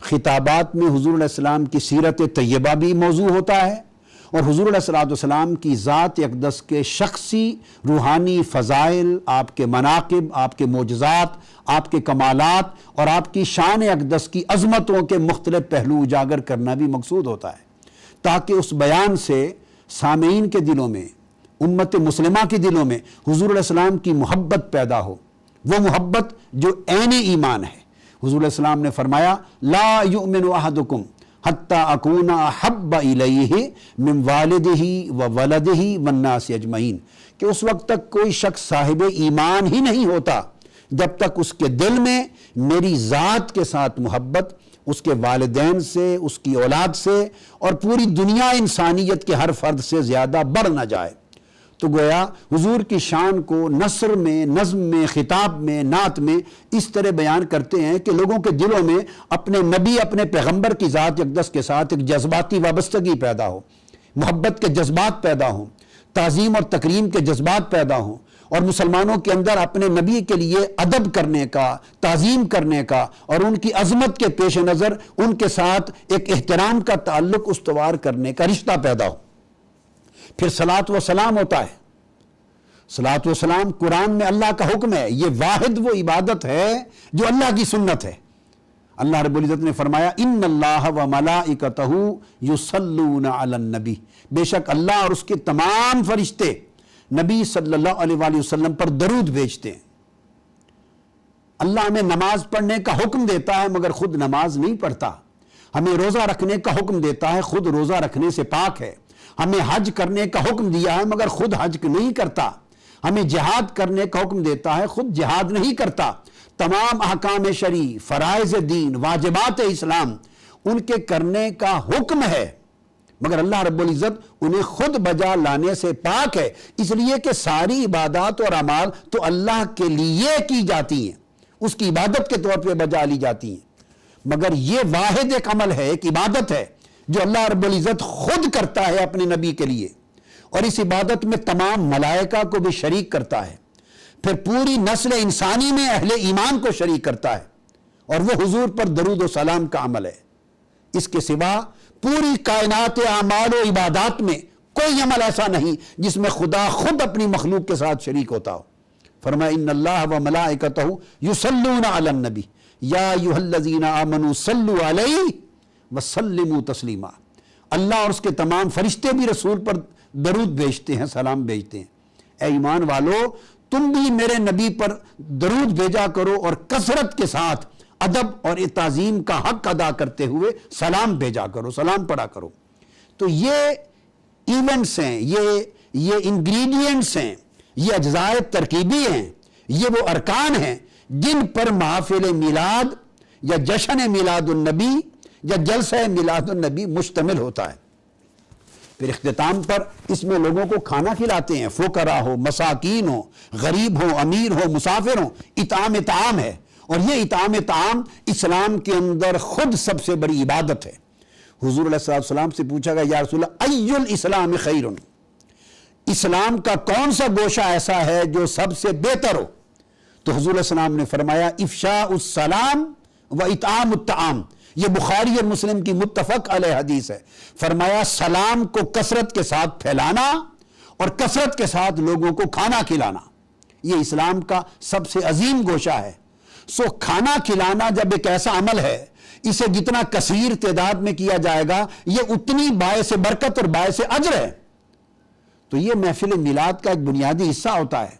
خطابات میں حضور علیہ السلام کی سیرت طیبہ بھی موضوع ہوتا ہے، اور حضور علیہ السلام کی ذات اقدس کے شخصی روحانی فضائل، آپ کے مناقب، آپ کے معجزات، آپ کے کمالات اور آپ کی شان اقدس کی عظمتوں کے مختلف پہلو اجاگر کرنا بھی مقصود ہوتا ہے، تاکہ اس بیان سے سامعین کے دلوں میں، امت مسلمہ کے دلوں میں حضور علیہ السلام کی محبت پیدا ہو، وہ محبت جو عین ایمان ہے۔ حضور علیہ السلام نے فرمایا لا یؤمن احدکم حتی اکون احب الیہ من والدہ وولدہ والناس اجمعین، کہ اس وقت تک کوئی شخص صاحب ایمان ہی نہیں ہوتا جب تک اس کے دل میں میری ذات کے ساتھ محبت اس کے والدین سے، اس کی اولاد سے اور پوری دنیا انسانیت کے ہر فرد سے زیادہ بڑھ نہ جائے۔ تو گویا حضور کی شان کو نثر میں، نظم میں، خطاب میں، نعت میں اس طرح بیان کرتے ہیں کہ لوگوں کے دلوں میں اپنے نبی، اپنے پیغمبر کی ذات اقدس کے ساتھ ایک جذباتی وابستگی پیدا ہو، محبت کے جذبات پیدا ہوں، تعظیم اور تکریم کے جذبات پیدا ہوں، اور مسلمانوں کے اندر اپنے نبی کے لیے ادب کرنے کا، تعظیم کرنے کا اور ان کی عظمت کے پیش نظر ان کے ساتھ ایک احترام کا تعلق استوار کرنے کا رشتہ پیدا ہو۔ پھر صلاۃ و سلام ہوتا ہے۔ صلاۃ و سلام قرآن میں اللہ کا حکم ہے، یہ واحد وہ عبادت ہے جو اللہ کی سنت ہے۔ اللہ رب العزت نے فرمایا ان اللہ و ملائکتہ یصلون علی النبی، بے شک اللہ اور اس کے تمام فرشتے نبی صلی اللہ علیہ وآلہ وسلم پر درود بھیجتے ہیں۔ اللہ ہمیں نماز پڑھنے کا حکم دیتا ہے مگر خود نماز نہیں پڑھتا، ہمیں روزہ رکھنے کا حکم دیتا ہے، خود روزہ رکھنے سے پاک ہے، ہمیں حج کرنے کا حکم دیا ہے مگر خود حج نہیں کرتا، ہمیں جہاد کرنے کا حکم دیتا ہے، خود جہاد نہیں کرتا۔ تمام احکام شرعی، فرائض دین، واجبات اسلام ان کے کرنے کا حکم ہے، مگر اللہ رب العزت انہیں خود بجا لانے سے پاک ہے، اس لیے کہ ساری عبادات اور اعمال تو اللہ کے لیے کی جاتی ہیں، اس کی عبادت کے طور پہ بجا لی جاتی ہیں، مگر یہ واحد ایک عمل ہے، ایک عبادت ہے جو اللہ رب العزت خود کرتا ہے اپنے نبی کے لیے، اور اس عبادت میں تمام ملائکہ کو بھی شریک کرتا ہے، پھر پوری نسل انسانی میں اہل ایمان کو شریک کرتا ہے، اور وہ حضور پر درود و سلام کا عمل ہے۔ اس کے سوا پوری کائنات اعمال و عبادات میں کوئی عمل ایسا نہیں جس میں خدا خود اپنی مخلوق کے ساتھ شریک ہوتا ہو۔ فرمایا ان اللہ و ملائکتہ یصلون علی النبی یا ایھا الذین آمنوا صلوا علیہ وسلموا تسلیما، اللہ اور اس کے تمام فرشتے بھی رسول پر درود بھیجتے ہیں، سلام بھیجتے ہیں۔ اے ایمان والو، تم بھی میرے نبی پر درود بھیجا کرو اور کثرت کے ساتھ ادب اور تعظیم کا حق ادا کرتے ہوئے سلام بھیجا کرو، سلام پڑھا کرو۔ تو یہ ایونٹس ہیں، یہ انگریڈینٹس ہیں، یہ اجزاء ترکیبی ہیں، یہ وہ ارکان ہیں جن پر محافل میلاد یا جشن میلاد النبی یا جلسہ میلاد النبی مشتمل ہوتا ہے۔ پھر اختتام پر اس میں لوگوں کو کھانا کھلاتے ہیں، فقراء ہو، مساکین ہو، غریب ہو، امیر ہو، مسافر ہو، اطعام طعام ہے، اور یہ اطعام طعام اسلام کے اندر خود سب سے بڑی عبادت ہے۔ حضور علیہ السلام سے پوچھا گیا یا رسول اللہ ای الاسلام خیر، اسلام کا کون سا گوشہ ایسا ہے جو سب سے بہتر ہو؟ تو حضور علیہ السلام نے فرمایا افشاء السلام و اطعام الطعام، یہ بخاری اور مسلم کی متفق علیہ حدیث ہے۔ فرمایا سلام کو کثرت کے ساتھ پھیلانا اور کثرت کے ساتھ لوگوں کو کھانا کھلانا، یہ اسلام کا سب سے عظیم گوشہ ہے۔ سو کھانا کھلانا جب ایک ایسا عمل ہے، اسے جتنا کثیر تعداد میں کیا جائے گا یہ اتنی باعث برکت اور باعث اجر ہے۔ تو یہ محفل میلاد کا ایک بنیادی حصہ ہوتا ہے،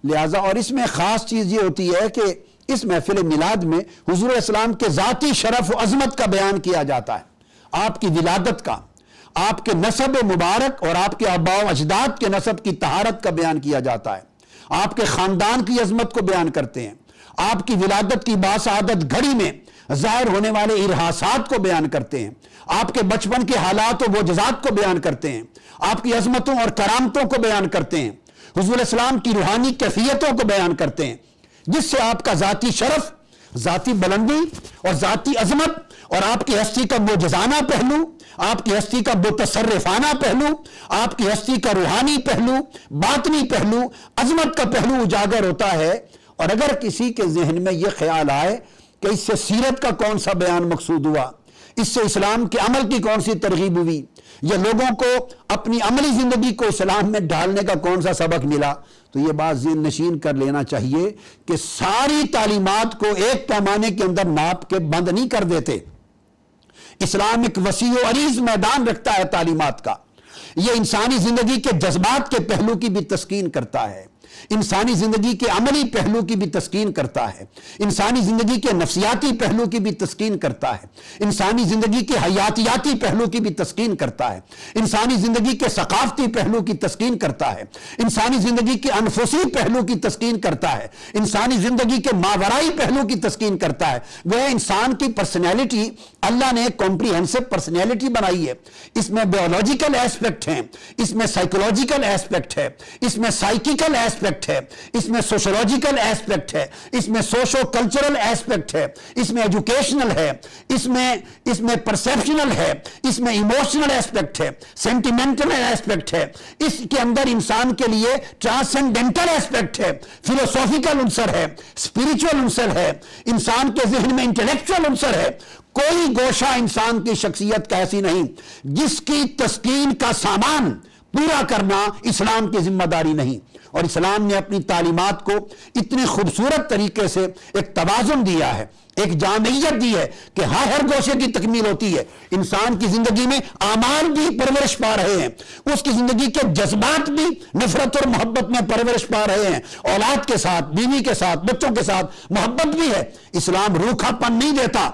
لہٰذا اور اس میں خاص چیز یہ ہوتی ہے کہ اس محفل میلاد میں حضور علیہ السلام کے ذاتی شرف و عظمت کا بیان کیا جاتا ہے، آپ کی ولادت کا، آپ کے نسب مبارک اور آپ کے آباء و اجداد کے نسب کی طہارت کا بیان کیا جاتا ہے، آپ کے خاندان کی عظمت کو بیان کرتے ہیں، آپ کی ولادت کی باسعادت گھڑی میں ظاہر ہونے والے ارہاسات کو بیان کرتے ہیں، آپ کے بچپن کے حالات و معجزات کو بیان کرتے ہیں، آپ کی عظمتوں اور کرامتوں کو بیان کرتے ہیں، حضور علیہ السلام کی روحانی کیفیتوں کو بیان کرتے ہیں، جس سے آپ کا ذاتی شرف، ذاتی بلندی اور ذاتی عظمت اور آپ کی ہستی کا معجزانہ پہلو، آپ کی ہستی کا متصرفانہ پہلو، آپ کی ہستی کا روحانی پہلو، باطنی پہلو، عظمت کا پہلو اجاگر ہوتا ہے۔ اور اگر کسی کے ذہن میں یہ خیال آئے کہ اس سے سیرت کا کون سا بیان مقصود ہوا، اس سے اسلام کے عمل کی کون سی ترغیب ہوئی، یا لوگوں کو اپنی عملی زندگی کو اسلام میں ڈالنے کا کون سا سبق ملا، تو یہ بات ذہن نشین کر لینا چاہیے کہ ساری تعلیمات کو ایک پیمانے کے اندر ناپ کے بند نہیں کر دیتے۔ اسلام ایک وسیع و عریض میدان رکھتا ہے تعلیمات کا۔ یہ انسانی زندگی کے جذبات کے پہلو کی بھی تسکین کرتا ہے، انسانی زندگی کے عملی پہلو کی بھی تسکین کرتا ہے، انسانی زندگی کے نفسیاتی پہلو کی بھی تسکین کرتا ہے، انسانی زندگی کے حیاتیاتی پہلو کی بھی تسکین کرتا ہے، انسانی زندگی کے ثقافتی پہلو کی تسکین کرتا ہے، انسانی زندگی کے انفسی پہلو کی تسکین کرتا ہے، انسانی زندگی کے ماورائی پہلو کی تسکین کرتا ہے۔ وہ انسان کی پرسنالٹی اللہ نے ایک کمپریہنسو پرسنالٹی بنائی ہے، اس میں بیولوجیکل ایسپیکٹ ہیں، اس میں سائیکولوجیکل ایسپیکٹ ہے، اس میں سائیکیکل ایسپیکٹ ہے، اس میں سوشولوجیکل ایسپیکٹ ہے، اس میں سوشو کلچرل ایسپیکٹ ہے، اس میں ایجوکیشنل ہے، اس میں پرسیپشنل ہے، اس میں ایموشنل ایسپیکٹ ہے، سینٹیمنٹل ایسپیکٹ ہے، اس کے اندر انسان کے لیے ٹرانسینڈنٹل ایسپیکٹ ہے، فلوسافیکل عنصر ہے، اسپرچول عنصر ہے، انسان کے ذہن میں انٹلیکچوئل عنصر ہے۔ کوئی گوشہ انسان کی شخصیت کا ایسی نہیں جس کی تسکین کا سامان پورا کرنا اسلام کی ذمہ داری نہیں۔ اور اسلام نے اپنی تعلیمات کو اتنے خوبصورت طریقے سے ایک توازن دیا ہے، ایک جامعیت دی ہے کہ ہر گوشے کی تکمیل ہوتی ہے۔ انسان کی زندگی میں اعمال بھی پرورش پا رہے ہیں، اس کی زندگی کے جذبات بھی نفرت اور محبت میں پرورش پا رہے ہیں، اولاد کے ساتھ، بیوی کے ساتھ، بچوں کے ساتھ محبت بھی ہے۔ اسلام روکھا پن نہیں دیتا،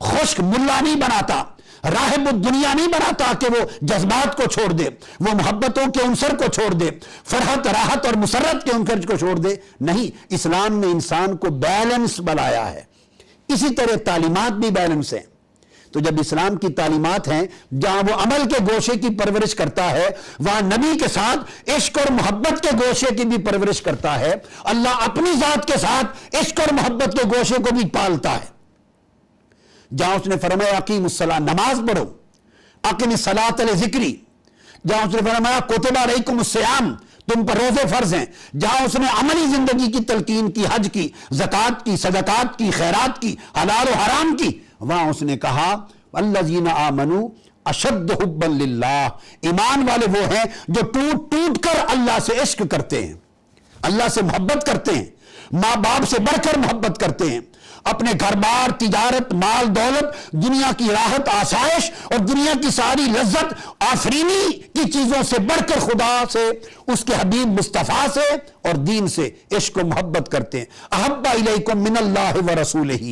خشک ملا نہیں بناتا، راہب الدنیا نہیں بناتا کہ وہ جذبات کو چھوڑ دے، وہ محبتوں کے عنصر کو چھوڑ دے، فرحت راحت اور مسرت کے عنصر کو چھوڑ دے، نہیں، اسلام نے انسان کو بیلنس بنایا ہے۔ اسی طرح تعلیمات بھی بیلنس ہیں۔ تو جب اسلام کی تعلیمات ہیں جہاں وہ عمل کے گوشے کی پرورش کرتا ہے، وہاں نبی کے ساتھ عشق اور محبت کے گوشے کی بھی پرورش کرتا ہے۔ اللہ اپنی ذات کے ساتھ عشق اور محبت کے گوشے کو بھی پالتا ہے۔ جہاں اس نے فرمایا اقیم الصلاۃ، نماز پڑھو، اقیم الصلاۃ لذکری، جہاں اس نے فرمایا کتب علیکم الصیام، تم پر روزے فرض ہیں، جہاں اس نے عملی زندگی کی تلقین کی، حج کی، زکوٰۃ کی، صدقات کی، خیرات کی، حلال و حرام کی، وہاں اس نے کہا الذین آمنوا اشد حبا للہ، ایمان والے وہ ہیں جو ٹوٹ ٹوٹ کر اللہ سے عشق کرتے ہیں، اللہ سے محبت کرتے ہیں، ماں باپ سے بڑھ کر محبت کرتے ہیں، اپنے گھر بار، تجارت، مال دولت، دنیا کی راحت، آسائش اور دنیا کی ساری لذت آفرینی کی چیزوں سے بڑھ کر خدا سے، اس کے حبیب مصطفیٰ سے اور دین سے عشق و محبت کرتے ہیں۔ احب الیکم من اللہ و رسولہ،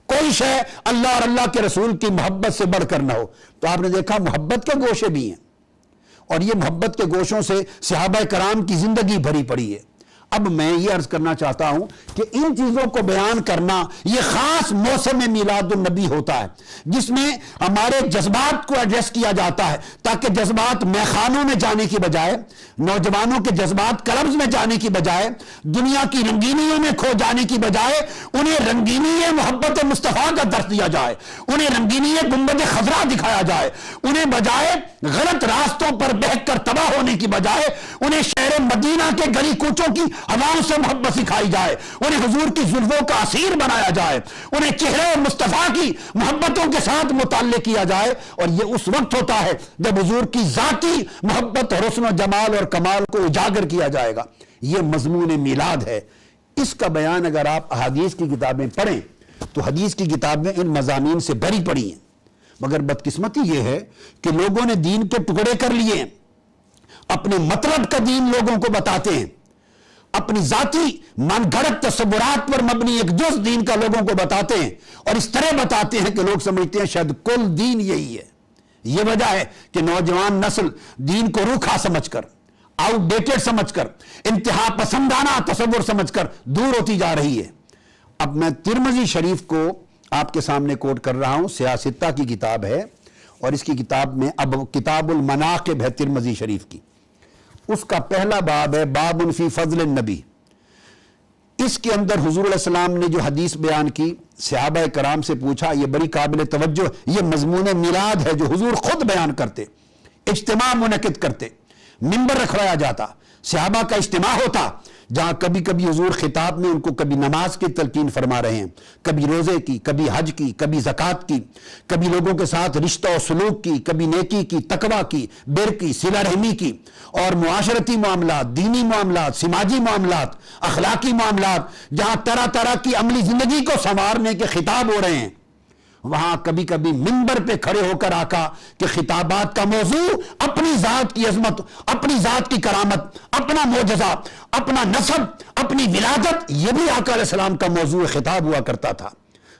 کوئی شے اللہ اور اللہ کے رسول کی محبت سے بڑھ کر نہ ہو۔ تو آپ نے دیکھا محبت کے گوشے بھی ہیں، اور یہ محبت کے گوشوں سے صحابہ کرام کی زندگی بھری پڑی ہے۔ اب میں یہ عرض کرنا چاہتا ہوں کہ ان چیزوں کو بیان کرنا یہ خاص موسم میلاد النبی ہوتا ہے، جس میں ہمارے جذبات کو ایڈریس کیا جاتا ہے، تاکہ جذبات میخانوں میں جانے کی بجائے، نوجوانوں کے جذبات کلبز میں جانے کی بجائے، دنیا کی رنگینیوں میں کھو جانے کی بجائے، انہیں رنگینی محبت مصطفیٰ کا درس دیا جائے، انہیں رنگینی گنبد خضرا دکھایا جائے، انہیں بجائے غلط راستوں پر بہک کر تباہ ہونے کی بجائے انہیں شہر مدینہ کے گلی کوچوں کی ہواؤں سے محبت سکھائی جائے، انہیں حضور کی زلفوں کا اسیر بنایا جائے، انہیں چہرے مصطفیٰ کی محبتوں کے ساتھ متعلق کیا جائے۔ اور یہ اس وقت ہوتا ہے جب حضور کی ذاتی محبت، حسن و جمال اور کمال کو اجاگر کیا جائے گا۔ یہ مضمون میلاد ہے۔ اس کا بیان اگر آپ احادیث کی کتابیں پڑھیں تو حدیث کی کتابیں ان مضامین سے بھری پڑی ہیں، مگر بدقسمتی یہ ہے کہ لوگوں نے دین کے ٹکڑے کر لیے ہیں، اپنے مطلب کا دین لوگوں کو بتاتے ہیں، اپنی ذاتی من گھڑت تصورات پر مبنی ایک جز دین کا لوگوں کو بتاتے ہیں، اور اس طرح بتاتے ہیں کہ لوگ سمجھتے ہیں شاید کل دین یہی ہے۔ یہ وجہ ہے کہ نوجوان نسل دین کو روکھا سمجھ کر، آؤٹ ڈیٹڈ سمجھ کر، انتہا پسندانہ تصور سمجھ کر دور ہوتی جا رہی ہے۔ اب میں ترمذی شریف کو آپ کے سامنے کوٹ کر رہا ہوں، سیاستہ کی کتاب ہے، اور اس کی کتاب میں اب کتاب المناقب ہے ترمذی شریف کی، اس کا پہلا باب ہے باب فی فضل النبی۔ اس کے اندر حضور علیہ السلام نے جو حدیث بیان کی، صحابہ کرام سے پوچھا، یہ بڑی قابل توجہ، یہ مضمون میلاد ہے جو حضور خود بیان کرتے، اجتماع منعقد کرتے، منبر رکھوایا جاتا، صحابہ کا اجتماع ہوتا، جہاں کبھی کبھی حضور خطاب میں ان کو کبھی نماز کی تلقین فرما رہے ہیں، کبھی روزے کی، کبھی حج کی، کبھی زکوٰۃ کی، کبھی لوگوں کے ساتھ رشتہ و سلوک کی، کبھی نیکی کی، تقویٰ کی، بر کی، صلہ رحمی کی، اور معاشرتی معاملات، دینی معاملات، سماجی معاملات، اخلاقی معاملات، جہاں طرح طرح کی عملی زندگی کو سنوارنے کے خطاب ہو رہے ہیں، وہاں کبھی کبھی منبر پہ کھڑے ہو کر آقا کہ خطابات کا موضوع اپنی ذات کی عظمت، اپنی ذات کی کرامت، اپنا معجزہ، اپنا نسب، اپنی ولادت، یہ بھی آقا علیہ السلام کا موضوع خطاب ہوا کرتا تھا۔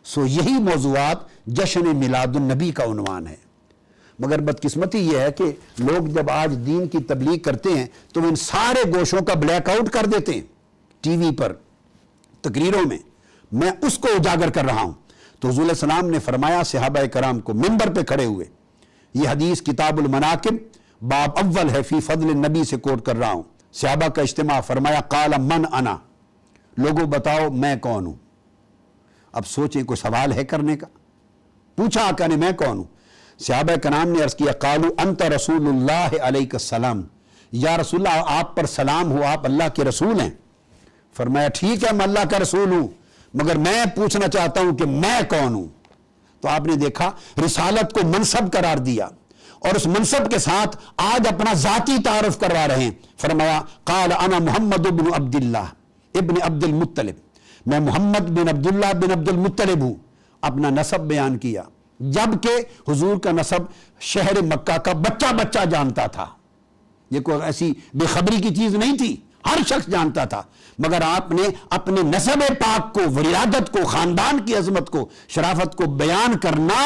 سو یہی موضوعات جشن میلاد النبی کا عنوان ہے۔ مگر بدقسمتی یہ ہے کہ لوگ جب آج دین کی تبلیغ کرتے ہیں تو ان سارے گوشوں کا بلیک آؤٹ کر دیتے ہیں ٹی وی پر، تقریروں میں۔ میں اس کو اجاگر کر رہا ہوں۔ تو حضور علیہ السلام نے فرمایا صحابہ کرام کو منبر پہ کھڑے ہوئے، یہ حدیث کتاب المناقب باب اول ہے، فی فضل النبی سے کوٹ کر رہا ہوں۔ صحابہ کا اجتماع، فرمایا قال من انا، لوگوں بتاؤ میں کون ہوں۔ اب سوچیں کوئی سوال ہے کرنے کا؟ پوچھا آقا نے میں کون ہوں؟ صحابہ کرام نے عرض کیا قالوا انت رسول اللہ علیک السلام، یا رسول اللہ آپ پر سلام ہو، آپ اللہ کے رسول ہیں۔ فرمایا ٹھیک ہے میں اللہ کا رسول ہوں، مگر میں پوچھنا چاہتا ہوں کہ میں کون ہوں۔ تو آپ نے دیکھا رسالت کو منصب قرار دیا، اور اس منصب کے ساتھ آج اپنا ذاتی تعارف کروا رہے ہیں۔ فرمایا قال انا محمد بن عبد اللہ ابن عبد المطلب، میں محمد بن عبداللہ بن عبد المطلب ہوں۔ اپنا نسب بیان کیا، جبکہ حضور کا نسب شہر مکہ کا بچہ بچہ جانتا تھا، یہ کوئی ایسی بے خبری کی چیز نہیں تھی، ہر شخص جانتا تھا۔ مگر آپ نے اپنے نسب پاک کو، ولادت کو، خاندان کی عظمت کو، شرافت کو بیان کرنا،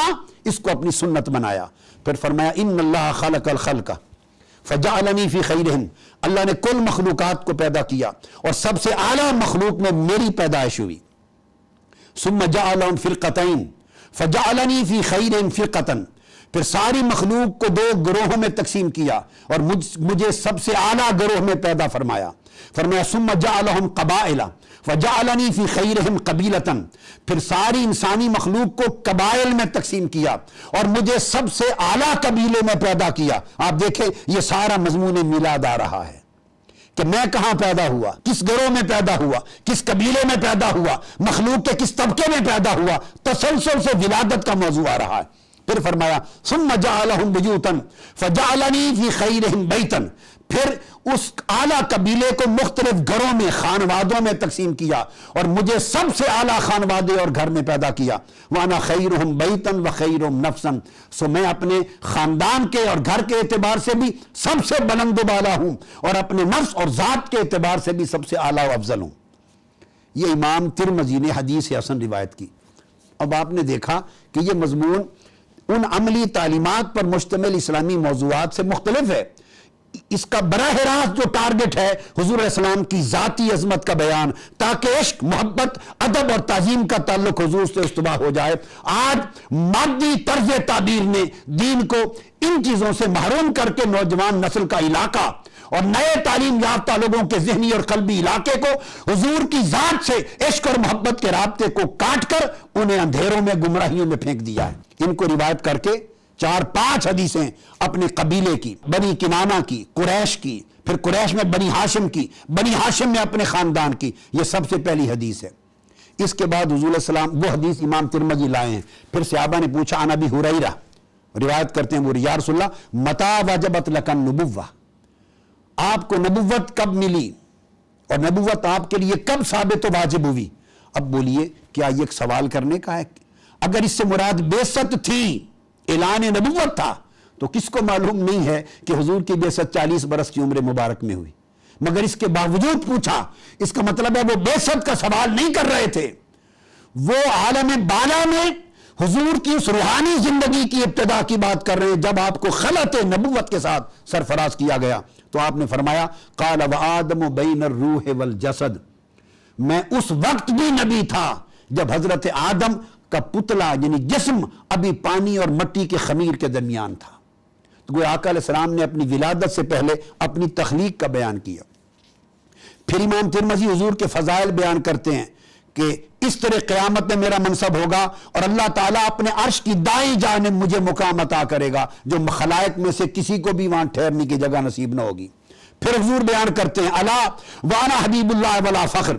اس کو اپنی سنت بنایا۔ پھر فرمایا ان اللہ خلق الخلق فجعلنی فی خیرہم، اللہ نے کل مخلوقات کو پیدا کیا اور سب سے اعلیٰ مخلوق میں میری پیدائش ہوئی۔ ثم جعلہم فرقتین فجعلنی فی خیرہم فرقتن، پھر ساری مخلوق کو دو گروہوں میں تقسیم کیا اور مجھے سب سے اعلیٰ گروہ میں پیدا فرمایا۔ فرمایا ثم جعلہم قبائل فجعلنی فی خیرہم قبیلتن، پھر ساری انسانی مخلوق کو قبائل میں تقسیم کیا اور مجھے سب سے اعلیٰ قبیلے میں پیدا کیا۔ آپ دیکھیں یہ سارا مضمون میلاد آ رہا ہے کہ میں کہاں پیدا ہوا، کس گروہ میں پیدا ہوا، کس قبیلے میں پیدا ہوا، مخلوق کے کس طبقے میں پیدا ہوا، تسلسل سے ولادت کا موضوع آ رہا ہے۔ پھر فرمایا ثم جعلہم بیوتا فجعلنی فی خیرہم بیتا، پھر اس اعلیٰ قبیلے کو مختلف گھروں میں، خانوادوں میں تقسیم کیا اور مجھے سب سے اعلیٰ خانوادے اور گھر میں پیدا کیا۔ وَأَنَا خَيْرُهُمْ بَيْتًا وَخَيْرُهُمْ نَفْسًا، سو میں اپنے خاندان کے اور گھر کے اعتبار سے بھی سب سے بلند و بالا ہوں اور اپنے نفس اور ذات کے اعتبار سے بھی سب سے اعلیٰ و افضل ہوں۔ یہ امام ترمذی نے حدیث حسن روایت کی۔ اب آپ نے دیکھا کہ یہ مضمون ان عملی تعلیمات پر مشتمل اسلامی موضوعات سے مختلف ہے۔ اس کا براہ راست جو ٹارگٹ ہے حضور علیہ السلام کی ذاتی عظمت کا بیان، تاکہ عشق، محبت، ادب اور تعظیم کا تعلق حضور سے استوا ہو جائے۔ آج مادی طرز تعبیر نے دین کو ان چیزوں سے محروم کر کے نوجوان نسل کا علاقہ اور نئے تعلیم یافتہ لوگوں کے ذہنی اور قلبی علاقے کو حضور کی ذات سے عشق اور محبت کے رابطے کو کاٹ کر انہیں اندھیروں میں، گمراہیوں میں پھینک دیا ہے۔ ان کو روایت کر کے 4-5 حدیثیں اپنے قبیلے کی، بنی کنانہ کی، قریش کی، پھر قریش میں بنی ہاشم کی، بنی ہاشم میں اپنے خاندان کی، یہ سب سے پہلی حدیث ہے۔ اس کے بعد حضور علیہ السلام وہ حدیث امام ترمذی لائے ہیں۔ پھر صحابہ نے پوچھا عن ابی ہریرہ، روایت کرتے ہیں وہ، یا رسول اللہ متی وجبت لک النبوہ، آپ کو نبوت کب ملی اور نبوت آپ کے لیے کب ثابت و واجب ہوئی؟ اب بولیے کیا یہ ایک سوال کرنے کا ہے؟ اگر اس سے مراد بعثت تھی، اعلان نبوت تھا، تو کس کو معلوم نہیں ہے کہ حضور کی بعثت 40 برس کی عمر مبارک میں ہوئی؟ مگر اس کے باوجود پوچھا، اس کا مطلب ہے وہ بعثت کا سوال نہیں کر رہے تھے، وہ عالم بالا میں حضور کی اس روحانی زندگی کی ابتدا کی بات کر رہے ہیں جب آپ کو خلعت نبوت کے ساتھ سرفراز کیا گیا۔ تو آپ نے فرمایا قال وآدم بین الروح والجسد، میں اس وقت بھی نبی تھا جب حضرت آدم کا پتلا یعنی جسم ابھی پانی اور مٹی کے خمیر کے درمیان تھا۔ تو گویا آقا علیہ السلام نے اپنی ولادت سے پہلے اپنی تخلیق کا بیان کیا۔ پھر امام ترمذی حضور کے فضائل بیان کرتے ہیں کہ اس طرح قیامت میں میرا منصب ہوگا اور اللہ تعالیٰ اپنے عرش کی دائیں جانب مجھے مقام عطا کرے گا جو خلائق میں سے کسی کو بھی وہاں ٹھہرنے کی جگہ نصیب نہ ہوگی۔ پھر حضور بیان کرتے ہیں الا وانا حبیب اللہ ولا فخر،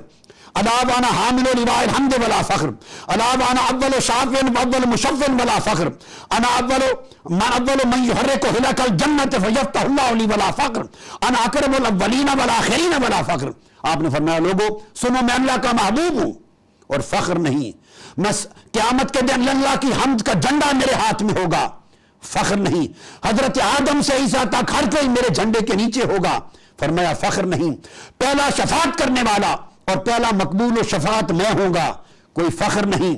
الا وانا حامل لواء الحمد ولا فخر، الا وانا اول شافع واول مشفع ولا فخر، انا اول من يحرك هلك الجنة فيفتح الله لي ولا فخر، انا اکرم الاولین والآخرین ولا فخر۔ آپ نے فرمایا لوگوں سنو میں اللہ کا محبوب ہوں اور فخر نہیں، میں قیامت کے دن اللہ کی حمد کا جھنڈا میرے ہاتھ میں ہوگا، فخر نہیں۔ حضرت آدم سے عیسیٰ تک ہر کوئی میرے جھنڈے کے نیچے ہوگا، فرمایا فخر نہیں۔ پہلا شفاعت کرنے والا اور پہلا مقبول و شفاعت میں ہوں گا، کوئی فخر نہیں۔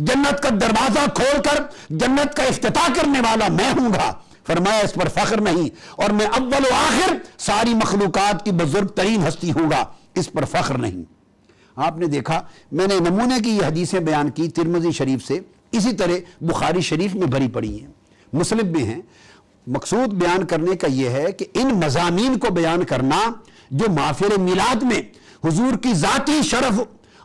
جنت کا دروازہ کھول کر جنت کا افتتاح کرنے والا میں ہوں گا، فرمایا اس پر فخر نہیں۔ اور میں اول و آخر ساری مخلوقات کی بزرگ ترین ہستی ہوں گا، اس پر فخر نہیں۔ آپ نے دیکھا میں نے نمونے کی یہ حدیثیں بیان کی ترمذی شریف سے، اسی طرح بخاری شریف میں بھری پڑی ہیں، مسلم میں ہیں۔ مقصود بیان کرنے کا یہ ہے کہ ان مضامین کو بیان کرنا جو محافل میلاد میں حضور کی ذاتی شرف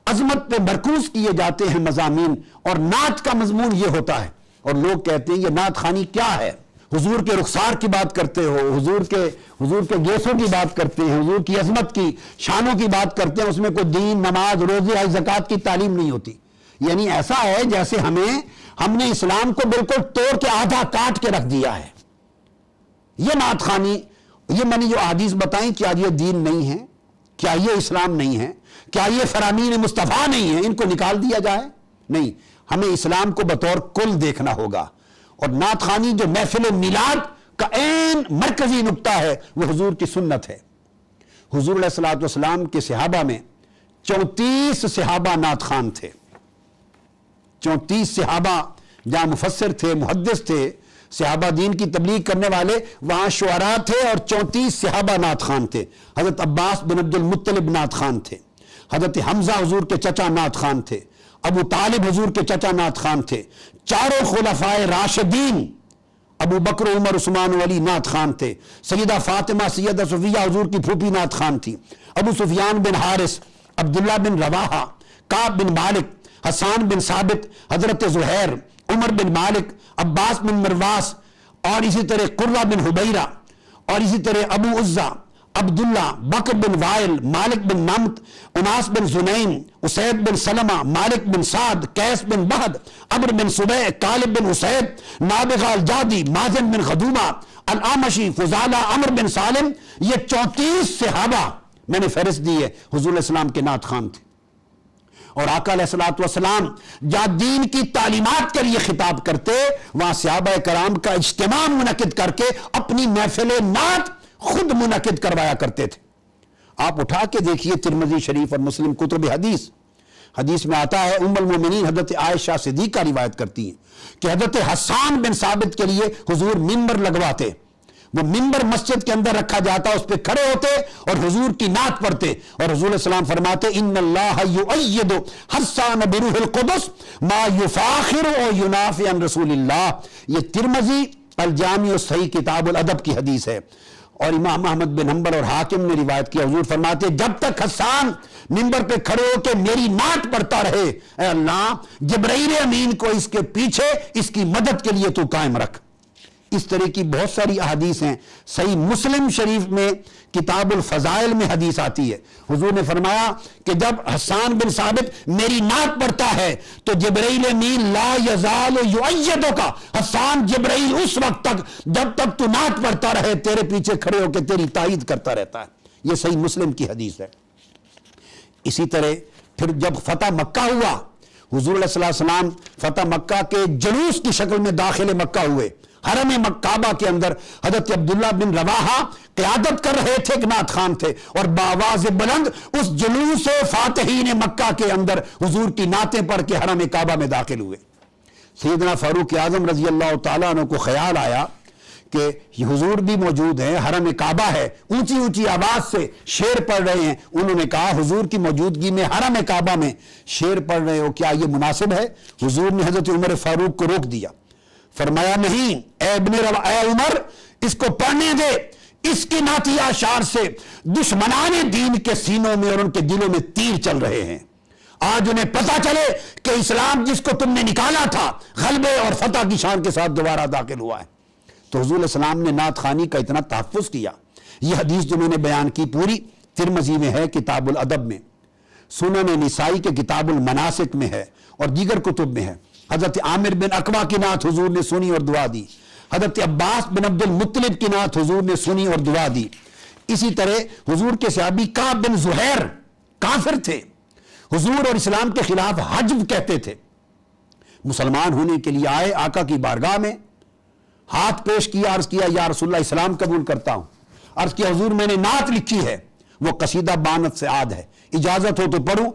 عظمت پہ مرکوز کیے جاتے ہیں مضامین، اور نعت کا مضمون یہ ہوتا ہے، اور لوگ کہتے ہیں یہ نعت خوانی کیا ہے؟ حضور کے رخسار کی بات کرتے ہو، حضور کے گیسوں کی بات کرتے ہیں، حضور کی عظمت کی شانوں کی بات کرتے ہیں، اس میں کوئی دین نماز روزے حج زکوٰۃ کی تعلیم نہیں ہوتی۔ یعنی ایسا ہے جیسے ہم نے اسلام کو بالکل توڑ کے آدھا کاٹ کے رکھ دیا ہے۔ یہ نعت خوانی، یہ میں نے جو احادیث بتائیں، کیا یہ دین نہیں ہے؟ کیا یہ اسلام نہیں ہے؟ کیا یہ فرامین مصطفیٰ نہیں ہے؟ ان کو نکال دیا جائے؟ نہیں، ہمیں اسلام کو بطور کل دیکھنا ہوگا۔ اور نعت خوانی جو محفل میلاد کا عین مرکزی نقطہ ہے وہ حضور کی سنت ہے۔ حضور علیہ الصلوۃ والسلام کے صحابہ میں 34 صحابہ نعت خوان تھے، 34 صحابہ جہاں مفسر تھے، محدث تھے، صحابہ دین کی تبلیغ کرنے والے، وہاں شعراء تھے، اور 34 صحابہ نعت خوان تھے۔ حضرت عباس بن عبد المطلب نعت خوان تھے، حضرت حمزہ حضور کے چچا نعت خوان تھے، ابو طالب حضور کے چچا نعت خوان تھے، چاروں خلفائے راشدین ابو بکر عمر عثمان و علی نعت خوان تھے، سیدہ فاطمہ سیدہ صفیہ حضور کی پھوپھی نعت خوان تھی، ابو سفیان بن حارث، عبداللہ بن رواحہ، کعب بن مالک، حسان بن ثابت، حضرت زہیر، عمر بن مالک، عباس بن مرواس، اور اسی طرح قرہ بن حبیرہ، اور اسی طرح ابو عزہ، عبداللہ، بکر بن وائل، مالک بن نمت، اناس بن زنین، اسید بن سلمہ، مالک بن سعد، قیس بن بہد، عمر بن صبیح، طالب بن اسید، نابغہ الجادی، مازن بن خدومہ، العامشی، فضالہ، عمر بن سالم، یہ 34 صحابہ میں نے فہرست دی ہے، حضور علیہ السلام کے نعت خوان تھے۔ اور آقا علیہ الصلوۃ والسلام جہاں دین کی تعلیمات کے لیے خطاب کرتے، وہاں صحابہ کرام کا اجتماع منعقد کر کے اپنی محفل نعت خود منعقد کروایا کرتے تھے۔ آپ اٹھا کے دیکھیے ترمذی شریف اور مسلم کتب حدیث میں آتا ہے، ام المومنین حضرت عائشہ صدیقہ روایت کرتی ہیں کہ حضرت حسان بن ثابت کے لیے حضور ممبر لگواتے، وہ ممبر مسجد کے اندر رکھا جاتا، اس پہ کھڑے ہوتے اور حضور کی نعت پڑھتے، اور حضور علیہ السلام فرماتے ان اللہ یؤید حسان بروح القدس ما یفاخر و ینافع عن رسول اللہ۔ یہ ترمذی الجامع الصحیح کتاب الادب کی حدیث ہے، اور امام احمد بن حنبل اور حاکم نے روایت کیا، حضور فرماتے جب تک حسان ممبر پہ کھڑے ہو کے میری نعت پڑھتا رہے، اے اللہ جبرائیل امین کو اس کے پیچھے اس کی مدد کے لیے تو قائم رکھ۔ اس طرح کی بہت ساری احادیث ہیں۔ صحیح مسلم شریف میں کتاب الفضائل میں حدیث آتی ہے، حضور نے فرمایا کہ جب حسان بن ثابت میری نعت پڑھتا ہے تو جبرائیل امین لا یزال یؤیدک، حسان جبرائیل اس وقت تک جب تک تو نعت پڑھتا رہے تیرے پیچھے کھڑے ہو کے تیری تائید کرتا رہتا ہے۔ یہ صحیح مسلم کی حدیث ہے۔ اسی طرح پھر جب فتح مکہ ہوا، حضور علیہ السلام فتح مکہ کے جلوس کی شکل میں داخل مکہ ہوئے، حرم کعبہ کے اندر حضرت عبداللہ بن رواحہ قیادت کر رہے تھے، ایک نعت خوان تھے، اور بآواز بلند اس جلوس فاتحین مکہ کے اندر حضور کی نعتیں پڑھ کے حرم کعبہ میں داخل ہوئے۔ سیدنا فاروق اعظم رضی اللہ تعالیٰ عنہ کو خیال آیا کہ حضور بھی موجود ہیں، حرم کعبہ ہے، اونچی اونچی آواز سے شعر پڑھ رہے ہیں۔ انہوں نے کہا حضور کی موجودگی میں حرم کعبہ میں شعر پڑھ رہے ہو، کیا یہ مناسب ہے؟ حضور نے حضرت عمر فاروق کو روک دیا، فرمایا نہیں اے عمر، اس کو پڑھنے دے، اس کی نعتیہ اشعار سے دشمنان دین کے سینوں میں اور ان کے دلوں میں تیر چل رہے ہیں۔ آج انہیں پتہ چلے کہ اسلام جس کو تم نے نکالا تھا غلبے اور فتح کی شان کے ساتھ دوبارہ داخل ہوا ہے۔ تو حضور علیہ السلام نے نعت خوانی کا اتنا تحفظ کیا، یہ حدیث جو میں نے بیان کی پوری ترمذی میں ہے کتاب الادب میں، سنن نسائی کے کتاب المناسک میں ہے اور دیگر کتب میں ہے۔ حضرت عامر بن اقوا کی نعت حضور نے سنی اور دعا دی، حضرت عباس بن عبد المطلب کی نعت حضور نے سنی اور دعا دی۔ اسی طرح حضور کے صحابی کعب بن زہیر کافر تھے، حضور اور اسلام کے خلاف حجب کہتے تھے، مسلمان ہونے کے لیے آئے آقا کی بارگاہ میں، ہاتھ پیش کیا، عرض کیا یا رسول اللہ اسلام قبول کرتا ہوں۔ عرض کیا حضور میں نے نعت لکھی ہے، وہ قصیدہ بانت سے عاد ہے، اجازت ہو تو پڑھوں؟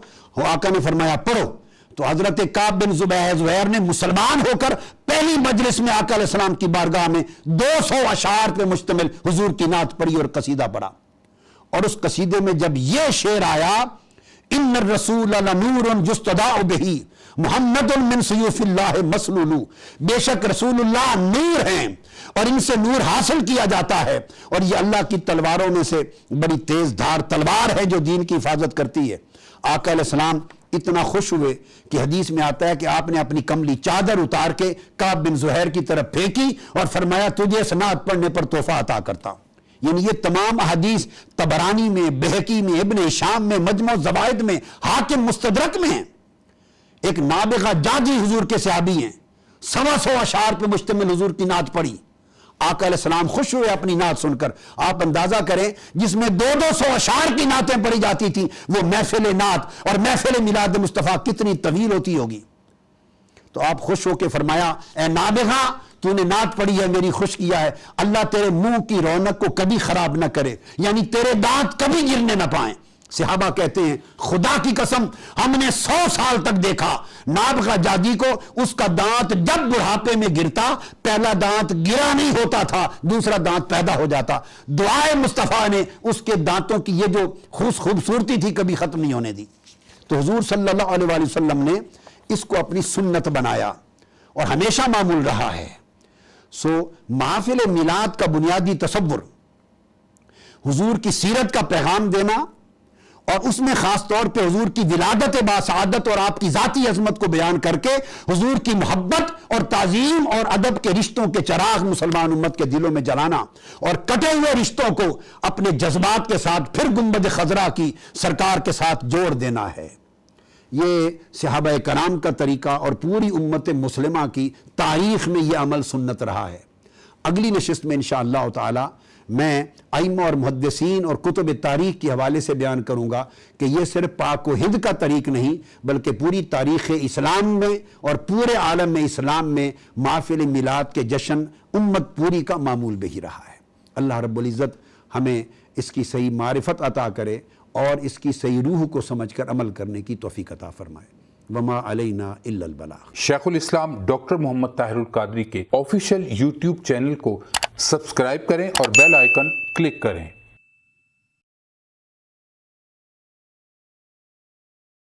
آقا نے فرمایا پڑھو۔ تو حضرت کعب بن زہیر نے مسلمان ہو کر پہلی مجلس میں آقا علیہ السلام کی بارگاہ میں 200 اشعار پہ مشتمل حضور کی نعت پڑھی اور قصیدہ پڑھا، اور اس قصیدے میں جب یہ شعر آیا، ان الرسول لنور یستداء بہ محمد من سیوف اللہ مسلول، بے شک رسول اللہ نور ہیں اور ان سے نور حاصل کیا جاتا ہے، اور یہ اللہ کی تلواروں میں سے بڑی تیز دھار تلوار ہے جو دین کی حفاظت کرتی ہے۔ آقا علیہ السلام اتنا خوش ہوئے کہ حدیث میں آتا ہے کہ آپ نے اپنی کملی چادر اتار کے کعب بن زہیر کی طرف پھینکی اور فرمایا تجھے اس نعت پڑھنے پر تحفہ عطا کرتا ہوں۔ یعنی یہ تمام احادیث طبرانی میں، بہقی میں، ابن ہشام میں، مجمع الزوائد میں، حاکم مستدرک میں ہیں۔ ایک نابغہ جاجی حضور کے صحابی ہیں، 125 اشعار پہ مشتمل حضور کی نعت پڑھی۔ آقا علیہ السلام خوش ہوئے اپنی نعت سن کر۔ آپ اندازہ کریں جس میں 200 اشعار کی نعتیں پڑھی جاتی تھیں، وہ محفل نعت اور محفل میلاد مصطفیٰ کتنی طویل ہوتی ہوگی۔ تو آپ خوش ہو کے فرمایا اے نابغہ تو نے نعت پڑھی ہے، میری خوش کیا ہے، اللہ تیرے منہ کی رونق کو کبھی خراب نہ کرے، یعنی تیرے دانت کبھی گرنے نہ پائیں۔ صحابہ کہتے ہیں خدا کی قسم ہم نے 100 سال تک دیکھا نابغہ جادی کو، اس کا دانت جب بڑھاپے میں گرتا پہلا دانت گرا نہیں ہوتا تھا، دوسرا دانت پیدا ہو جاتا۔ دعائے مصطفیٰ نے اس کے دانتوں کی یہ جو خوبصورتی تھی کبھی ختم نہیں ہونے دی۔ تو حضور صلی اللہ علیہ وآلہ وسلم نے اس کو اپنی سنت بنایا اور ہمیشہ معمول رہا ہے۔ سو محافل میلاد کا بنیادی تصور حضور کی سیرت کا پیغام دینا، اور اس میں خاص طور پہ حضور کی ولادت باسعادت اور آپ کی ذاتی عظمت کو بیان کر کے حضور کی محبت اور تعظیم اور ادب کے رشتوں کے چراغ مسلمان امت کے دلوں میں جلانا، اور کٹے ہوئے رشتوں کو اپنے جذبات کے ساتھ پھر گنبد خضرا کی سرکار کے ساتھ جوڑ دینا ہے۔ یہ صحابہ کرام کا طریقہ اور پوری امت مسلمہ کی تاریخ میں یہ عمل سنت رہا ہے۔ اگلی نشست میں انشاءاللہ تعالی میں ائمہ اور محدثین اور کتب تاریخ کے حوالے سے بیان کروں گا کہ یہ صرف پاک و ہند کا طریق نہیں بلکہ پوری تاریخ اسلام میں اور پورے عالم میں اسلام میں محافل میلاد کے جشن امت پوری کا معمول بھی رہا ہے۔ اللہ رب العزت ہمیں اس کی صحیح معرفت عطا کرے اور اس کی صحیح روح کو سمجھ کر عمل کرنے کی توفیق عطا فرمائے۔ وما علینا الا البلاغ۔ شیخ الاسلام ڈاکٹر محمد طاہر القادری کے آفیشیل یوٹیوب چینل کو سبسکرائب کریں اور بیل آئیکن کلک کریں۔